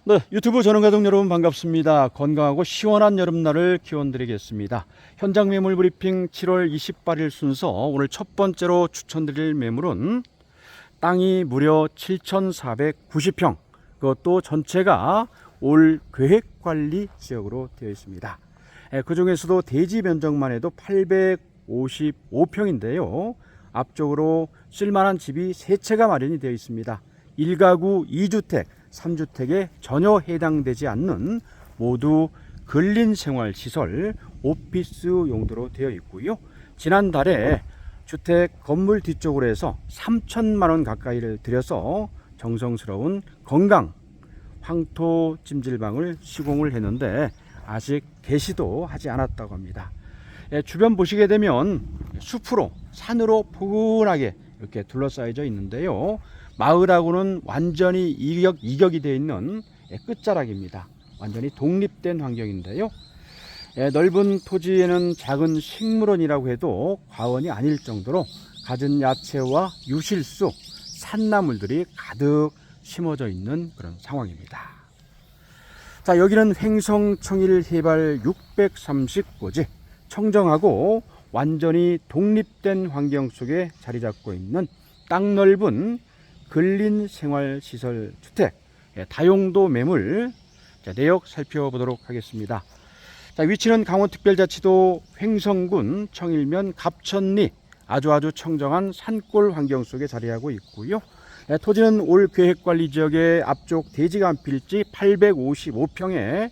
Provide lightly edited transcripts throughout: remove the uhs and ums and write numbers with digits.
네, 유튜브 전원가족 여러분 반갑습니다. 건강하고 시원한 여름날을 기원드리겠습니다. 현장 매물 브리핑 7월 28일 순서, 오늘 첫 번째로 추천드릴 매물은 땅이 무려 7,490평, 그것도 전체가 올 계획관리 지역으로 되어 있습니다. 그 중에서도 대지 면적만 해도 855평인데요. 앞쪽으로 쓸만한 집이 3채가 마련이 되어 있습니다. 1가구 2주택, 3주택에 전혀 해당되지 않는 모두 근린생활시설 오피스 용도로 되어 있고요. 지난달에 주택 건물 뒤쪽으로 해서 3천만원 가까이를 들여서 정성스러운 건강 황토 찜질방을 시공을 했는데 아직 개시도 하지 않았다고 합니다. 주변 보시게 되면 숲으로 산으로 포근하게 이렇게 둘러싸여져 있는데요. 마을하고는 완전히 이격이 되어 있는 끝자락입니다. 완전히 독립된 환경인데요. 넓은 토지에는 작은 식물원이라고 해도 과언이 아닐 정도로 갖은 야채와 유실수, 산나물들이 가득 심어져 있는 그런 상황입니다. 자, 여기는 횡성청일 해발 639지, 청정하고 완전히 독립된 환경 속에 자리 잡고 있는 땅 넓은 근린생활시설 주택, 다용도 매물. 자, 내역 살펴보도록 하겠습니다. 자, 위치는 강원특별자치도 횡성군 청일면 갑천리, 아주 청정한 산골 환경 속에 자리하고 있고요. 토지는 올 계획관리지역의 앞쪽 대지가 한 필지 855평에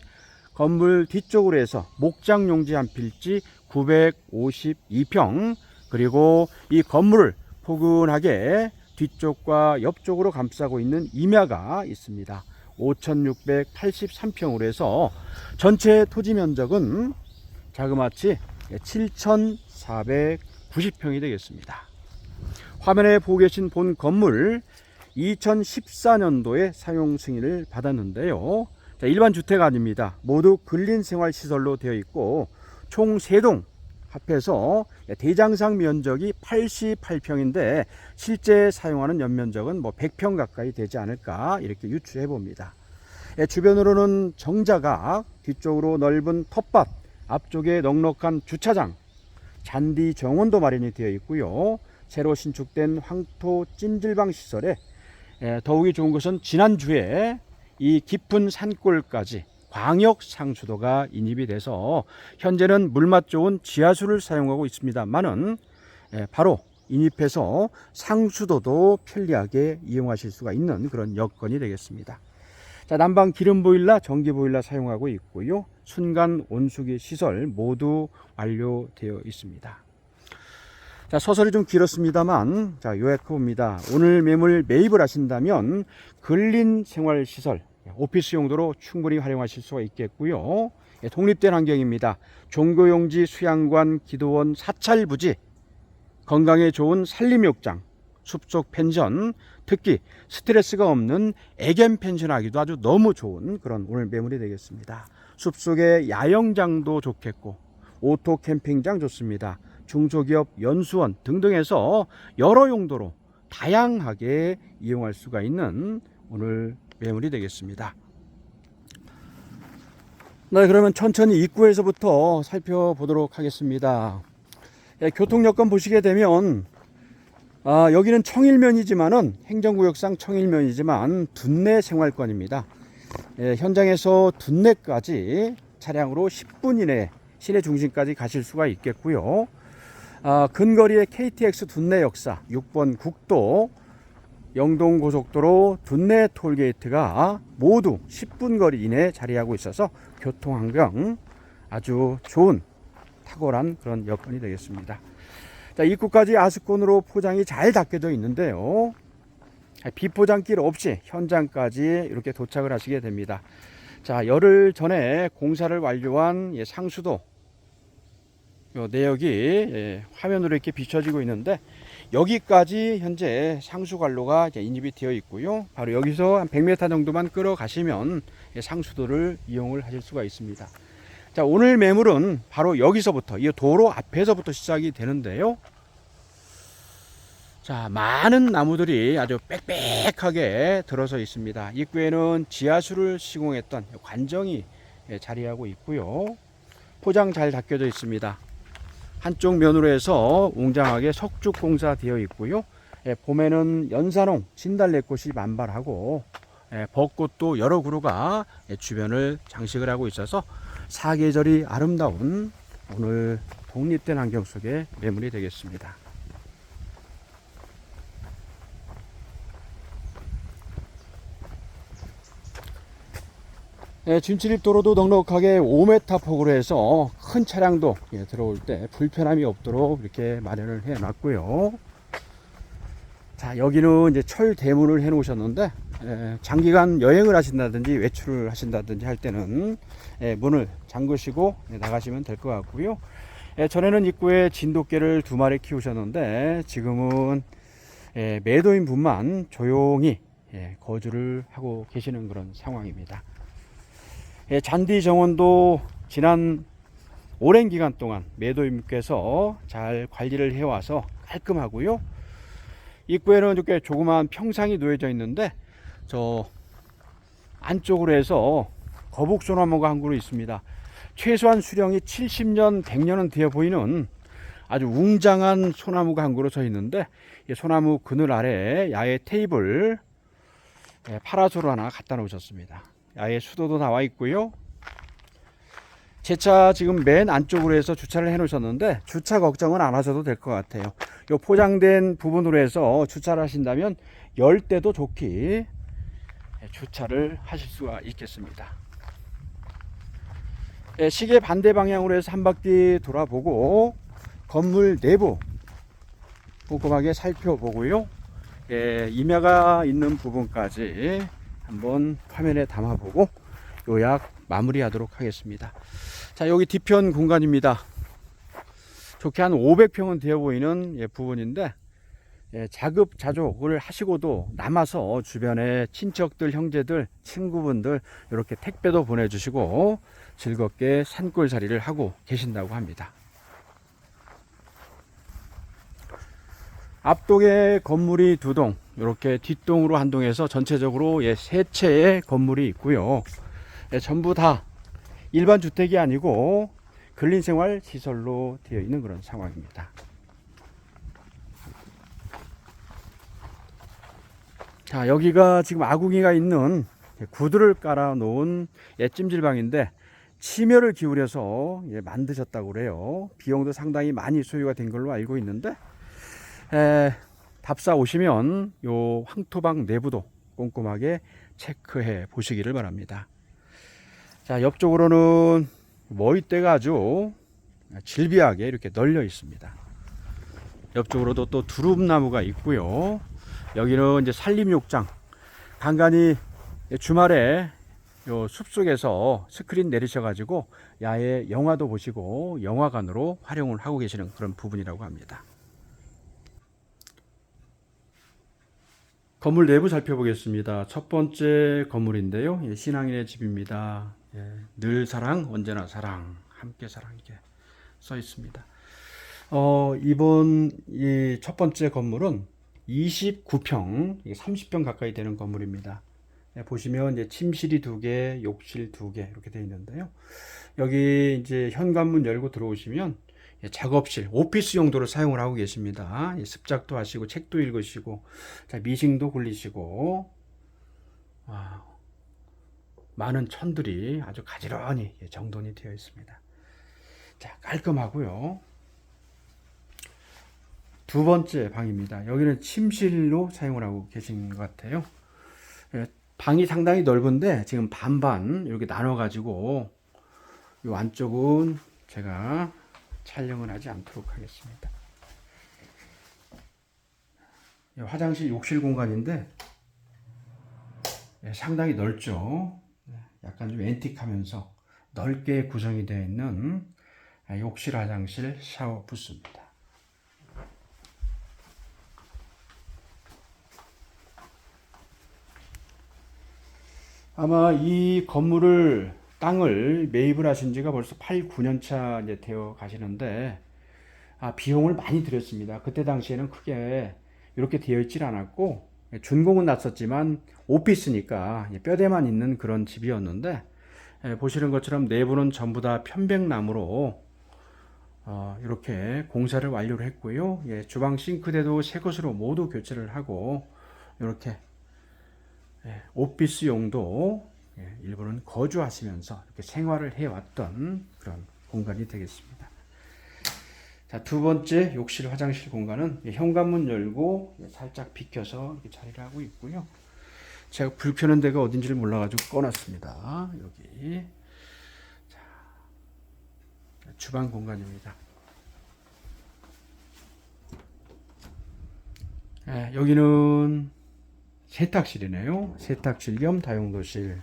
건물 뒤쪽으로 해서 목장용지 한 필지 952평, 그리고 이 건물을 포근하게 뒤쪽과 옆쪽으로 감싸고 있는 임야가 있습니다. 5,683평으로 해서 전체 토지 면적은 자그마치 7,490평이 되겠습니다. 화면에 보고 계신 본 건물 2014년도에 사용 승인을 받았는데요. 자, 일반 주택 아닙니다. 모두 근린생활시설로 되어 있고 총 3동 합해서 대장상 면적이 88평인데 실제 사용하는 연면적은 100평 가까이 되지 않을까 이렇게 유추해 봅니다. 주변으로는 정자각, 뒤쪽으로 넓은 텃밭, 앞쪽에 넉넉한 주차장, 잔디 정원도 마련이 되어 있고요. 새로 신축된 황토 찜질방 시설에 더욱이 좋은 것은 지난주에 이 깊은 산골까지 광역 상수도가 인입이 돼서 현재는 물맛 좋은 지하수를 사용하고 있습니다만은 바로 인입해서 상수도도 편리하게 이용하실 수가 있는 그런 여건이 되겠습니다. 자, 난방 기름 보일러, 전기 보일러 사용하고 있고요. 순간 온수기 시설 모두 완료되어 있습니다. 자, 서설이 좀 길었습니다만, 자, 요약해봅니다. 오늘 매물 매입을 하신다면 근린생활시설 오피스 용도로 충분히 활용하실 수가 있겠고요. 독립된 환경입니다. 종교용지, 수양관, 기도원, 사찰부지, 건강에 좋은 산림욕장, 숲속 펜션, 특히 스트레스가 없는 애견 펜션하기도 아주 너무 좋은 그런 오늘 매물이 되겠습니다. 숲속에 야영장도 좋겠고 오토 캠핑장 좋습니다. 중소기업 연수원 등등 해서 여러 용도로 다양하게 이용할 수가 있는 오늘 매물이 되겠습니다. 네, 그러면 천천히 입구에서부터 살펴보도록 하겠습니다. 교통 여건 보시게 되면 여기는 청일면이지만은 행정구역상 청일면이지만 둔내 생활권입니다. 현장에서 둔내까지 차량으로 10분 이내 시내 중심까지 가실 수가 있겠고요. 근거리에 KTX 둔내 역사, 6번 국도, 영동고속도로 둔내 톨게이트가 모두 10분 거리 이내에 자리하고 있어서 교통환경 아주 좋은 탁월한 그런 여건이 되겠습니다. 자, 입구까지 아스콘으로 포장이 잘 닦여져 있는데요. 비포장길 없이 현장까지 이렇게 도착을 하시게 됩니다. 자, 열흘 전에 공사를 완료한 상수도 요 내역이 화면으로 이렇게 비춰지고 있는데 여기까지 현재 상수관로가 이제 인입이 되어 있고요. 바로 여기서 한 100m 정도만 끌어가시면 상수도를 이용을 하실 수가 있습니다. 자, 오늘 매물은 바로 여기서부터 이 도로 앞에서부터 시작이 되는데요. 자, 많은 나무들이 아주 빽빽하게 들어서 있습니다. 입구에는 지하수를 시공했던 관정이 자리하고 있고요. 포장 잘 닦여져 있습니다. 한쪽 면으로 해서 웅장하게 석죽공사 되어 있고요. 봄에는 연산홍, 진달래꽃이 만발하고 벚꽃도 여러 그루가 주변을 장식을 하고 있어서 사계절이 아름다운 오늘 독립된 환경 속의 매물이 되겠습니다. 진출입 도로도 넉넉하게 5m 폭으로 해서 큰 차량도 들어올 때 불편함이 없도록 이렇게 마련을 해 놨고요. 자, 여기는 이제 철 대문을 해 놓으셨는데 장기간 여행을 하신다든지 외출을 하신다든지 할 때는 문을 잠그시고 나가시면 될 것 같고요. 전에는 입구에 진돗개를 2마리 키우셨는데 지금은 매도인 분만 조용히 거주를 하고 계시는 그런 상황입니다. 잔디 정원도 지난 오랜 기간 동안 매도인께서 잘 관리를 해와서 깔끔하고요. 입구에는 이렇게 조그마한 평상이 놓여져 있는데 저 안쪽으로 해서 거북소나무가 한 그루 있습니다. 최소한 수령이 70년, 100년은 되어 보이는 아주 웅장한 소나무가 한 그루 서 있는데 이 소나무 그늘 아래 야외 테이블 파라솔 하나 갖다 놓으셨습니다. 야외 수도도 나와 있고요. 제 차 지금 맨 안쪽으로 해서 주차를 해 놓으셨는데 주차 걱정은 안 하셔도 될 것 같아요. 요 포장된 부분으로 해서 주차를 하신다면 열 대도 좋게 주차를 하실 수가 있겠습니다. 시계 반대 방향으로 해서 한 바퀴 돌아보고 건물 내부 꼼꼼하게 살펴보고요. 임야가 있는 부분까지 한번 화면에 담아보고 요약 마무리하도록 하겠습니다. 자, 여기 뒤편 공간입니다. 좋게 한 500평은 되어 보이는 부분인데 자급자족을 하시고도 남아서 주변에 친척들, 형제들, 친구분들 이렇게 택배도 보내주시고 즐겁게 산골살이를 하고 계신다고 합니다. 앞동에 건물이 2동, 이렇게 뒷동으로 한 동에서 전체적으로 3채의 건물이 있고요. 전부 다 일반 주택이 아니고 근린생활 시설로 되어 있는 그런 상황입니다. 자, 여기가 지금 아궁이가 있는 구두를 깔아 놓은 찜질방인데 심혈을 기울여서 만드셨다고 그래요. 비용도 상당히 많이 소요가 된 걸로 알고 있는데 답사 오시면 요 황토방 내부도 꼼꼼하게 체크해 보시기를 바랍니다. 자, 옆쪽으로는 머위대가 아주 질비하게 이렇게 널려 있습니다. 옆쪽으로도 또 두릅나무가 있고요. 여기는 이제 산림욕장. 간간히 주말에 요 숲속에서 스크린 내리셔가지고 야외 영화도 보시고 영화관으로 활용을 하고 계시는 그런 부분이라고 합니다. 건물 내부 살펴보겠습니다. 첫 번째 건물인데요. 신앙인의 집입니다. 늘 사랑, 언제나 사랑, 함께 사랑 이렇게 써 있습니다. 이번 이 첫 번째 건물은 29평, 30평 가까이 되는 건물입니다. 보시면 이제 침실이 2개, 욕실 2개 이렇게 되어 있는데요. 여기 이제 현관문 열고 들어오시면 작업실, 오피스 용도로 사용을 하고 계십니다. 습작도 하시고 책도 읽으시고 미싱도 굴리시고 많은 천들이 아주 가지런히 정돈이 되어 있습니다. 자, 깔끔하고요. 두 번째 방입니다. 여기는 침실로 사용을 하고 계신 것 같아요. 방이 상당히 넓은데 지금 반반 이렇게 나눠 가지고 이 안쪽은 제가 촬영을 하지 않도록 하겠습니다. 화장실, 욕실 공간인데 상당히 넓죠. 약간 좀 앤틱하면서 넓게 구성이 되어 있는 욕실, 화장실, 샤워 부스입니다. 아마 이 건물을 땅을 매입을 하신 지가 벌써 8, 9년 차 이제 되어 가시는데 비용을 많이 들였습니다. 그때 당시에는 크게 이렇게 되어 있질 않았고, 준공은 났었지만 오피스니까 뼈대만 있는 그런 집이었는데, 보시는 것처럼 내부는 전부 다 편백나무로 이렇게 공사를 완료를 했고요. 예, 주방 싱크대도 새 것으로 모두 교체를 하고, 이렇게 오피스용도 일부는 거주하시면서 이렇게 생활을 해왔던 그런 공간이 되겠습니다. 자, 두 번째 욕실 화장실 공간은 현관문 열고 살짝 비켜서 이렇게 자리를 하고 있고요. 제가 불 켜는 데가 어딘지를 몰라가지고 꺼놨습니다. 여기. 자, 주방 공간입니다. 여기는 세탁실이네요. 세탁실 겸 다용도실.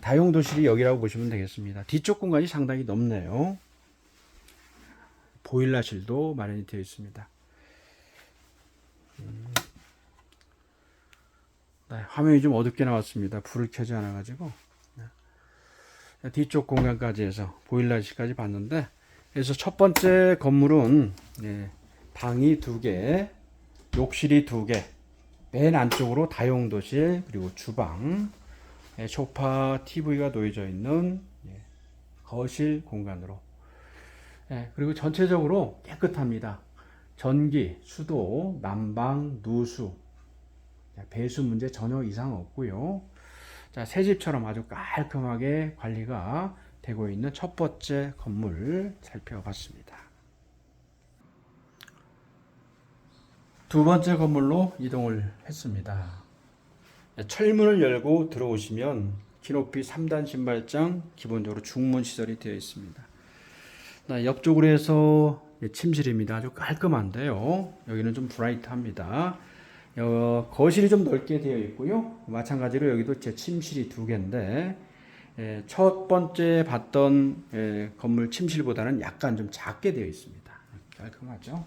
다용도실이 여기라고 보시면 되겠습니다. 뒤쪽 공간이 상당히 넓네요. 보일러실도 마련이 되어 있습니다. 네, 화면이 좀 어둡게 나왔습니다. 불을 켜지 않아 가지고. 뒤쪽 공간까지 해서 보일러실까지 봤는데, 그래서 첫 번째 건물은 방이 2개, 욕실이 2개, 맨 안쪽으로 다용도실, 그리고 주방, 소파, TV가 놓여져 있는 거실 공간으로, 그리고 전체적으로 깨끗합니다. 전기, 수도, 난방, 누수, 배수 문제 전혀 이상 없고요. 자, 새 집처럼 아주 깔끔하게 관리가 되고 있는 첫 번째 건물 살펴봤습니다. 두 번째 건물로 이동을 했습니다. 철문을 열고 들어오시면 키높이 3단 신발장, 기본적으로 중문 시설이 되어 있습니다. 옆쪽으로 해서 침실입니다. 아주 깔끔한데요. 여기는 좀 브라이트합니다. 거실이 좀 넓게 되어 있고요. 마찬가지로 여기도 제 침실이 2개인데, 첫 번째 봤던 건물 침실보다는 약간 좀 작게 되어 있습니다. 깔끔하죠?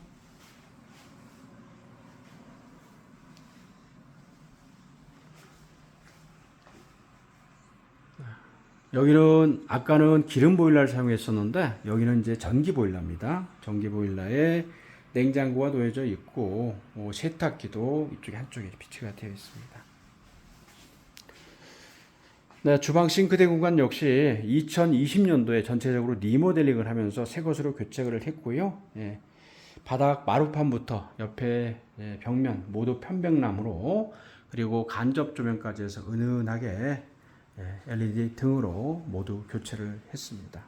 여기는 아까는 기름 보일러를 사용했었는데, 여기는 이제 전기 보일러입니다. 전기 보일러에 냉장고가 놓여져 있고, 세탁기도 이쪽에 한쪽에 비치가 되어 있습니다. 네, 주방 싱크대 공간 역시 2020년도에 전체적으로 리모델링을 하면서 새 것으로 교체를 했고요. 바닥 마루판부터 옆에 벽면 모두 편백나무로, 그리고 간접 조명까지 해서 은은하게 LED 등으로 모두 교체를 했습니다.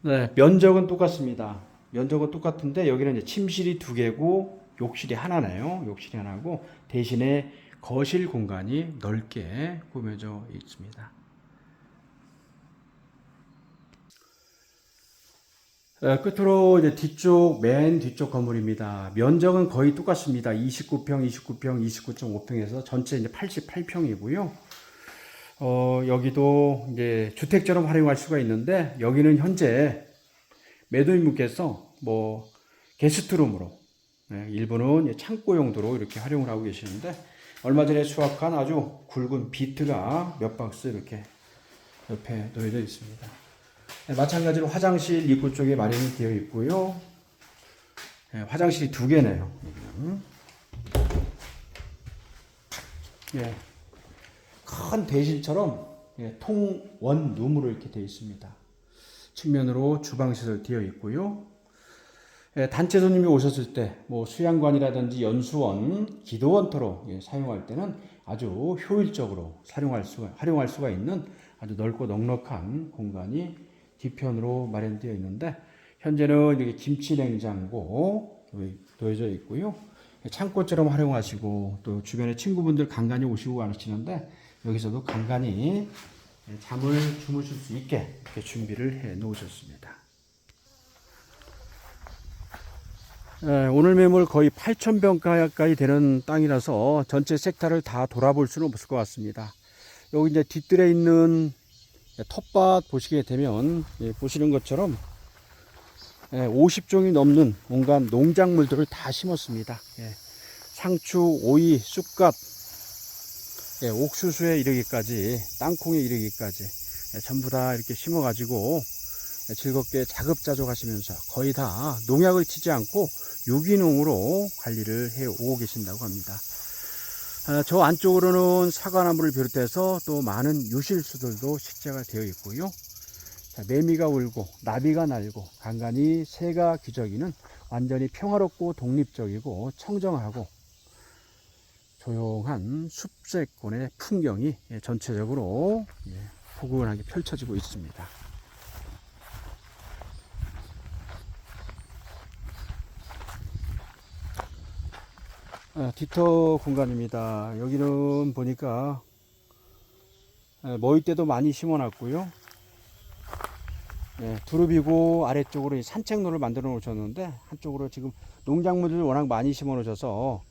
네, 면적은 똑같습니다. 면적은 똑같은데 여기는 이제 침실이 2개고 욕실이 하나네요. 욕실이 하나고 대신에 거실 공간이 넓게 꾸며져 있습니다. 끝으로 이제 맨 뒤쪽 건물입니다. 면적은 거의 똑같습니다. 29평, 29평, 29.5평에서 전체 이제 88평이고요. 여기도 이제 주택처럼 활용할 수가 있는데, 여기는 현재 매도인분께서 게스트룸으로, 일부는 창고 용도로 이렇게 활용을 하고 계시는데, 얼마 전에 수확한 아주 굵은 비트가 몇 박스 이렇게 옆에 놓여져 있습니다. 마찬가지로 화장실 입구 쪽에 마련이 되어 있고요. 화장실이 2개네요. 큰 대실처럼 통원룸으로 이렇게 되어 있습니다. 측면으로 주방시설 되어 있고요. 단체 손님이 오셨을 때 수양관이라든지 연수원, 기도원터로 사용할 때는 아주 효율적으로 활용할 수가 있는 아주 넓고 넉넉한 공간이 뒤편으로 마련되어 있는데, 현재는 이렇게 김치 냉장고 놓여져 있고요. 창고처럼 활용하시고, 또 주변에 친구분들 간간히 오시고 가시는데 여기서도 간간히 잠을 주무실 수 있게 이렇게 준비를 해 놓으셨습니다. 오늘 매물 거의 8,000평 가까이 되는 땅이라서 전체 섹터를 다 돌아볼 수는 없을 것 같습니다. 여기 이제 뒷뜰에 있는 텃밭 보시게 되면 보시는 것처럼 50종이 넘는 온갖 농작물들을 다 심었습니다. 상추, 오이, 쑥갓, 옥수수에 이르기까지, 땅콩에 이르기까지 전부 다 이렇게 심어 가지고 즐겁게 자급자족하시면서 거의 다 농약을 치지 않고 유기농으로 관리를 해오고 계신다고 합니다. 저 안쪽으로는 사과나무를 비롯해서 또 많은 유실수들도 식재가 되어 있고요. 자, 매미가 울고 나비가 날고 간간히 새가 기저귀는 완전히 평화롭고 독립적이고 청정하고 조용한 숲세권의 풍경이 전체적으로 포근하게 펼쳐지고 있습니다. 뒤터 공간입니다. 여기는 보니까 머위대도 많이 심어놨고요. 두릅이고 아래쪽으로 산책로를 만들어 놓으셨는데 한쪽으로 지금 농작물을 워낙 많이 심어 놓으셔서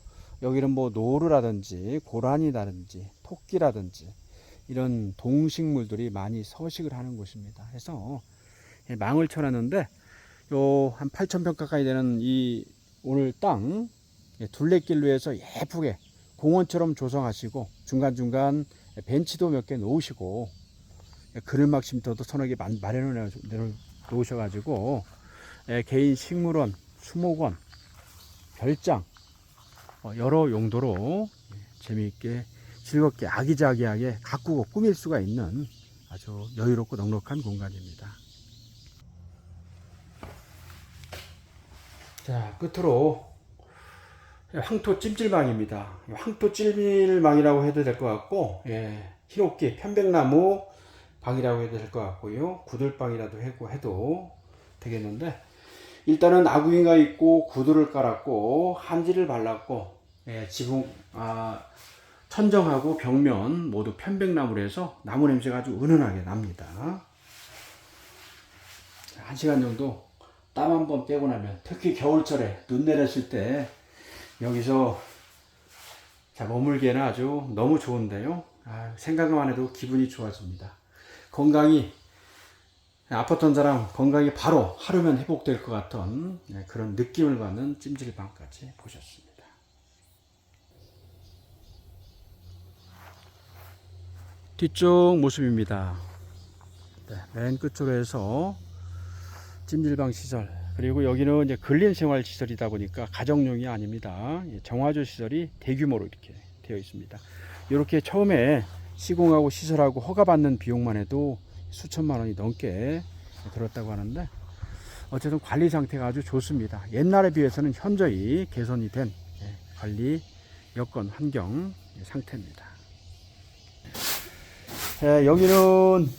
여기는 뭐 노루라든지 고라니라든지 토끼라든지 이런 동식물들이 많이 서식을 하는 곳입니다. 그래서 망을 쳐놨는데 요 한 8,000평 가까이 되는 이 오늘 땅 둘레길로 해서 예쁘게 공원처럼 조성하시고 중간중간 벤치도 몇 개 놓으시고 그늘막 쉼터도 서너 개 마련해 놓으셔가지고 개인 식물원, 수목원, 별장 여러 용도로 재미있게 즐겁게 아기자기하게 가꾸고 꾸밀 수가 있는 아주 여유롭고 넉넉한 공간입니다. 자, 끝으로 황토 찜질방입니다. 황토 찜질방이라고 해도 될 것 같고, 흰옥기 편백나무 방이라고 해도 될 것 같고요. 구들방이라도 해도 되겠는데, 일단은 아궁이가 있고 구두를 깔았고 한지를 발랐고, 지붕 천정하고 벽면 모두 편백나무로 해서 나무 냄새가 아주 은은하게 납니다. 1시간 정도 땀 한번 빼고 나면, 특히 겨울철에 눈 내렸을 때 여기서 머물기에는 아주 너무 좋은데요. 생각만 해도 기분이 좋아집니다. 건강이 아팠던 사람 건강이 바로 하루면 회복될 것 같은 그런 느낌을 받는 찜질방까지 보셨습니다. 뒤쪽 모습입니다. 맨 끝으로 해서 찜질방 시설, 그리고 여기는 이제 근린생활 시설이다 보니까 가정용이 아닙니다. 정화조 시설이 대규모로 이렇게 되어 있습니다. 이렇게 처음에 시공하고 시설하고 허가받는 비용만 해도 수천만 원이 넘게 들었다고 하는데, 어쨌든 관리 상태가 아주 좋습니다. 옛날에 비해서는 현저히 개선이 된 관리 여건 환경 상태입니다. 여기는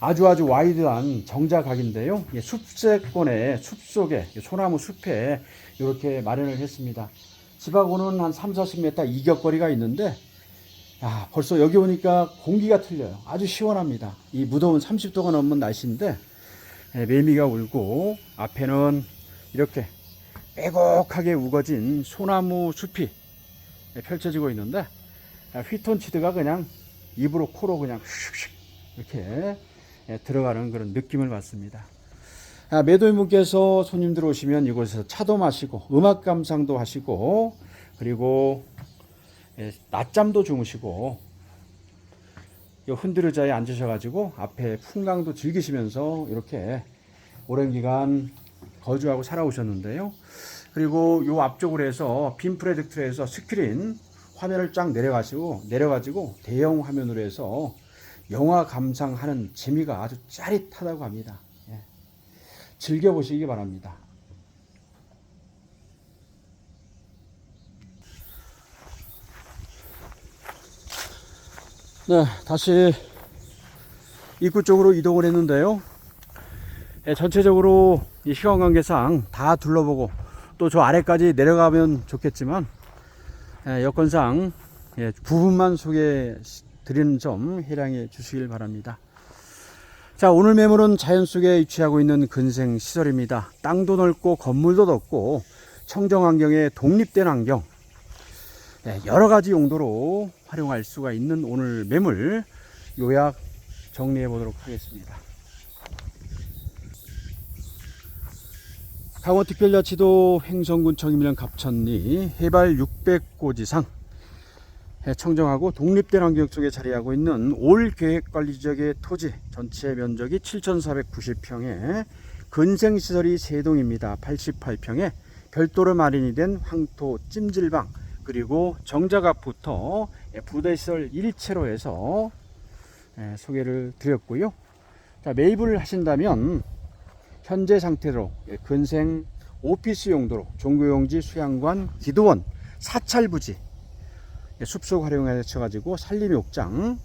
아주 와이드한 정자각인데요. 숲세권의 숲속에 소나무 숲에 이렇게 마련을 했습니다. 집하고는 한 30-40m 이격거리가 있는데, 벌써 여기 오니까 공기가 틀려요. 아주 시원합니다. 이 무더운 30도가 넘는 날씨인데 매미가 울고 앞에는 이렇게 빼곡하게 우거진 소나무 숲이 펼쳐지고 있는데, 휘톤치드가 그냥 입으로 코로 그냥 슉슉 이렇게 들어가는 그런 느낌을 받습니다. 매도인분께서 손님들 오시면 이곳에서 차도 마시고 음악 감상도 하시고, 그리고 낮잠도 주무시고 흔들 의자에 앉으셔가지고 앞에 풍광도 즐기시면서 이렇게 오랜 기간 거주하고 살아오셨는데요. 그리고 요 앞쪽으로 해서 빔 프로젝트로 해서 스크린 화면을 쫙 내려가지고 대형 화면으로 해서 영화 감상하는 재미가 아주 짜릿하다고 합니다. 즐겨보시기 바랍니다. 다시 입구 쪽으로 이동을 했는데요. 전체적으로 이 시간 관계상 다 둘러보고 또 저 아래까지 내려가면 좋겠지만, 여건상 부분만 소개해 드리는 점 해량해 주시길 바랍니다. 자, 오늘 매물은 자연 속에 위치하고 있는 근생 시설입니다. 땅도 넓고 건물도 넓고 청정환경에 독립된 환경, 여러 가지 용도로 활용할 수가 있는 오늘 매물 요약 정리해 보도록 하겠습니다. 강원특별자치도 횡성군 청임면 갑천리 해발 600고지 이상 청정하고 독립된 환경 속에 자리하고 있는 올 계획관리지역의 토지 전체 면적이 7,490평에 근생시설이 3동입니다. 88평에 별도로 마련이 된 황토 찜질방 그리고 정작 앞부터 부대시설 일체로 해서 소개를 드렸고요. 자, 매입을 하신다면 현재 상태로 근생 오피스 용도로 종교용지, 수양관, 기도원, 사찰부지 숲속 활용해서 가지고 산림욕장,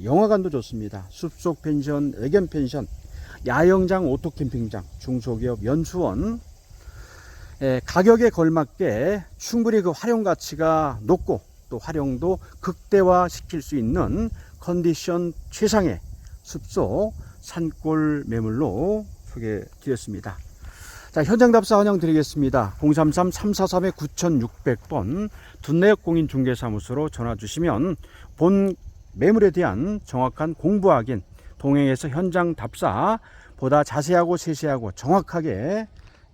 영화관도 좋습니다. 숲속 펜션, 애견 펜션, 야영장, 오토캠핑장, 중소기업 연수원, 가격에 걸맞게 충분히 그 활용 가치가 높고 또 활용도 극대화 시킬 수 있는 컨디션 최상의 숲속 산골 매물로 소개해 드렸습니다. 자, 현장 답사 환영드리겠습니다. 033-343-9600번 둔내역 공인중개사무소로 전화 주시면 본 매물에 대한 정확한 공부 확인, 동행해서 현장 답사 보다 자세하고 세세하고 정확하게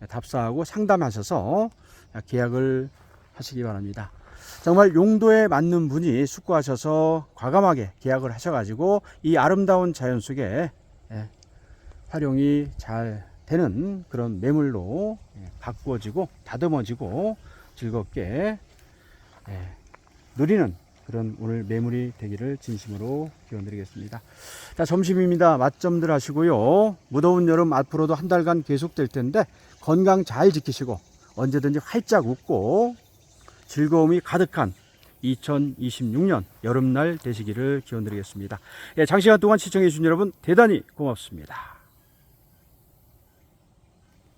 답사하고 상담하셔서 계약을 하시기 바랍니다. 정말 용도에 맞는 분이 숙고하셔서 과감하게 계약을 하셔가지고 이 아름다운 자연 속에 활용이 잘 되는 그런 매물로 가꾸어지고 다듬어지고 즐겁게 누리는 그런 오늘 매물이 되기를 진심으로 기원드리겠습니다. 자, 점심입니다. 맛점들 하시고요. 무더운 여름 앞으로도 한 달간 계속될 텐데 건강 잘 지키시고 언제든지 활짝 웃고 즐거움이 가득한 2026년 여름날 되시기를 기원드리겠습니다. 장시간 동안 시청해 주신 여러분 대단히 고맙습니다.